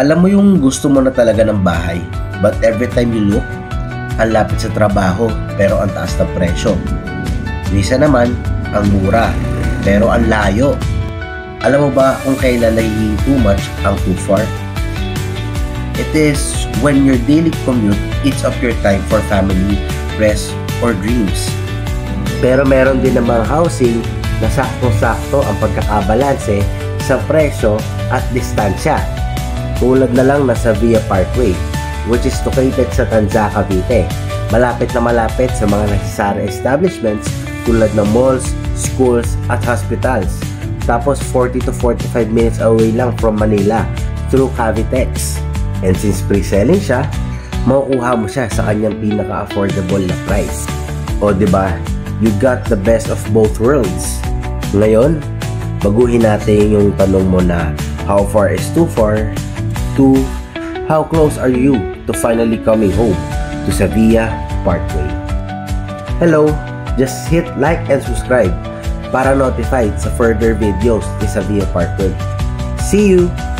Alam mo yung gusto mo na talaga ng bahay, but every time you look, ang lapit sa trabaho pero ang taas ng presyo. Minsan naman, ang mura pero ang layo. Alam mo ba kung kailan nagiging too much ang too far? It is when your daily commute eats up your time for family, rest, or dreams. Pero meron din namang housing na sakto-sakto ang pagkakabalanse sa presyo at distansya. Tulad na lang na sa Via Parkway, which is located sa Tanza, Cavite. Malapit na malapit sa mga necessary establishments tulad ng malls, schools, at hospitals. Tapos 40 to 45 minutes away lang from Manila through Cavitex. And since pre-selling siya, makukuha mo siya sa kanyang pinaka-affordable na price. O diba, you got the best of both worlds. Ngayon, baguhin natin yung tanong mo na how far is too far to how close are you to finally coming home to Via Parkway. Hello, just hit like and subscribe para notified sa further videos ni Via Parkway. See you!